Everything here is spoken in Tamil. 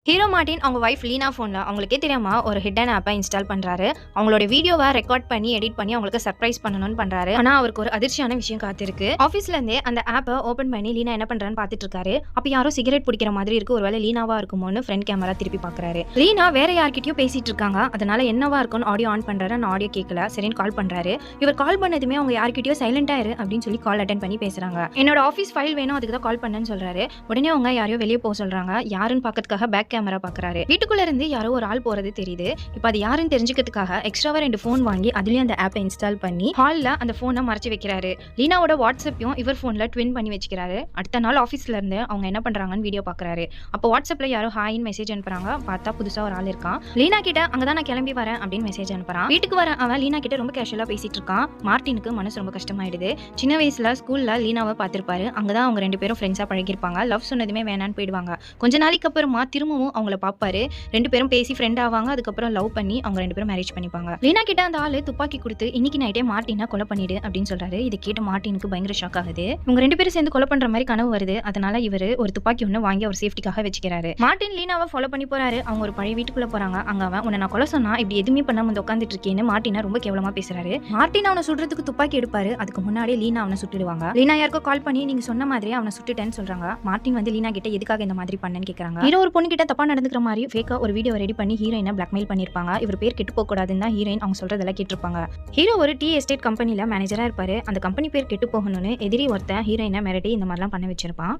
ஹீரோ மார்ட்டின் அவங்க வைஃப் லீனா ஃபோன்ல அவங்களுக்கே தெரியாம ஒரு ஹிடன் ஆப்பை இன்ஸ்டால் பண்றாரு. அவங்களோட வீடியோவை ரெக்கார்ட் பண்ணி எடிட் பண்ணி அவங்களுக்கு சர்ப்ரைஸ் பண்ணணும்னு பண்றாரு. ஆனா அவருக்கு ஒரு அதிர்ச்சியான விஷயம் காத்திருக்கு. ஆபீஸ்ல இருந்தே அந்த ஆப்பை ஓபன் பண்ணி லீனா என்ன பண்றான்னு பாத்துட்டு இருக்காரு. அப்ப யாரோ சிகரெட் பிடிக்கிற மாதிரி இருக்கு. ஒருவேளை லீனாவா இருக்குமோன்னு ஃப்ரண்ட் கேமரா திருப்பி பாக்குறாரு. லீனா வேற யார்கிட்டயும் பேசிட்டு இருக்காங்க. அதனால என்னவா இருக்கும்னு ஆடியோ ஆன் பண்றாரு. அந்த ஆடியோ கேட்கல. சரின்னு கால் பண்றாரு. இவர் கால் பண்ணதுமே அவங்க யார்கிட்டயோ சைலண்டா இரு அப்படின்னு சொல்லி கால் அட்டென்ட் பண்ணி பேசுறாங்க. என்னோட ஆபீஸ் ஃபைல் வேணும், அதுக்கு தான் கால் பண்ணேன்னு சொல்றாரு. உடனே அவங்க யாரையோ வெளியே போக சொல்றாங்க. யாருன்னு பாக்கிறதுக்காக பேக் கேமரா பாக்குறாரு. வீட்டுக்குள்ள இருந்து யாரோ ஒரு ஆள் போறது தெரியுது. இப்போ அது யாருன்னு தெரிஞ்சுக்கிறதுக்காக எக்ஸ்ட்ராவா 2 ஃபோன் வாங்கி அதுலயும் அந்த ஆப்பை இன்ஸ்டால் பண்ணி ஹால்ல அந்த ஃபோனை மறைச்சு வைக்கிறாரு. லீனாவோட வாட்ஸ்அப்பையும் இவர் ஃபோன்ல ட்வின் பண்ணி வச்சுக்கிறாரு. அடுத்த நாள் ஆஃபீஸ்ல இருந்து அவங்க என்ன பண்றாங்கன்னு வீடியோ பாக்குறாரு. அப்போ வாட்ஸ்அப்ல யாரோ ஹாய்னு மெசேஜ் அனுப்புறாங்க. பார்த்தா புதுசா ஒரு ஆள் இருக்கான். லீனா கிட்ட அங்கதான் நான் கிளம்பி வரேன் அப்படின்னு மெசேஜ் அனுப்புறான். வீட்டுக்கு வர அவன் லீனா கிட்ட ரொம்ப கேஷுவலா பேசிட்டு இருக்கான். மார்ட்டினுக்கு மனசு ரொம்ப கஷ்டமாயிடுது. சின்ன வயசுல ஸ்கூல்ல லீனாவை பார்த்திருப்பாரு. அங்கதான் அவங்க 2 பேரும் ஃப்ரெண்ட்ஸா பழகிருப்பாங்க. லவ் சொன்னதுமே வேணான்னு போயிடுவாங்க. கொஞ்ச நாளைக்கு அப்புறமா திரும்பவும் அவங்கள பாப்பாரு. 2 பேரும் பேசி ஃப்ரெண்ட் ஆவாங்க. அதுக்கப்புறம் லவ் பண்ணி அவங்க 2 பேரும் மேரேஜ் பண்ணிப்பாங்க. லீனா கிட்ட அந்த ஆளு துப்பாக்கி கொடுத்து இன்னைக்கு நைட்டே மார்ட்டினை கொலை பண்ணிடு அப்படின்னு சொல்றாரு. இதை கேட்டு மார்ட்டினுக்கு பயங்கர ஷாக் ஆகுது. இவங்க 2 பேரும் சேர்ந்து கொலை பண்ற மாதிரி கனவு வருது. அதனால இவர் ஒரு துப்பாக்கி ஒண்ணு வாங்கி அவர் சேஃப்டிக்காக வச்சுக்கிறாரு. மார்ட்டின் லீனாவை ஃபாலோ பண்ணி போறாரு. அவங்க ஒரு பழைய வீட்டுக்குள்ள போறாங்க. அங்க அவன் உன்னை நான் கொலை சொன்னா இப்படி எதுவுமே பண்ணாம வந்து உட்காந்துட்டு இருக்கேன்னு மார்ட்டினை ரொம்ப கேவலமா பேசுறாரு. மார்ட்டின் அவனை சுடுறதுக்கு துப்பாக்கி எடுப்பாரு. அதுக்கு முன்னாடி லீனா அவனை சுட்டுடுவாங்க. லீனா யாருக்கோ கால் பண்ணி நீங்க சொன்ன மாதிரி அவனை சுட்டுட்டேன்னு சொல்றாங்க. மார்ட்டின் வந்து லீனா கிட்ட எதுக்காக இந்த மாதிரி பண்ணேன்னு கேக்குறாங்க. ஹீரோ ஒரு பொண்ணு கிட்ட தப்பா நடந்துக்கிற மாதிரி ஃபேக்கா ஒரு வீடியோ ரெடி பண்ணி ஹீரோயினை பிளாக்மெயில் பண்ணிருப்பாங்க. இவர் பேர் கெட்டு போக கூடாதுன்னு தான் ஹீரோயின் அவங்க சொல்றதெல்லாம் கேட்டிருப்பாங்க. ஹீரோ ஒரு டீ எஸ்டேட் கம்பெனில மேனேஜரா இருப்பாரு. அந்த கம்பெனி பேர் கெட்டு போகணும்னு எதிரி ஒருத்தன் ஹீரோயினை மிரட்டி இந்த மாதிரிலாம் பண்ண வச்சிருப்பான்.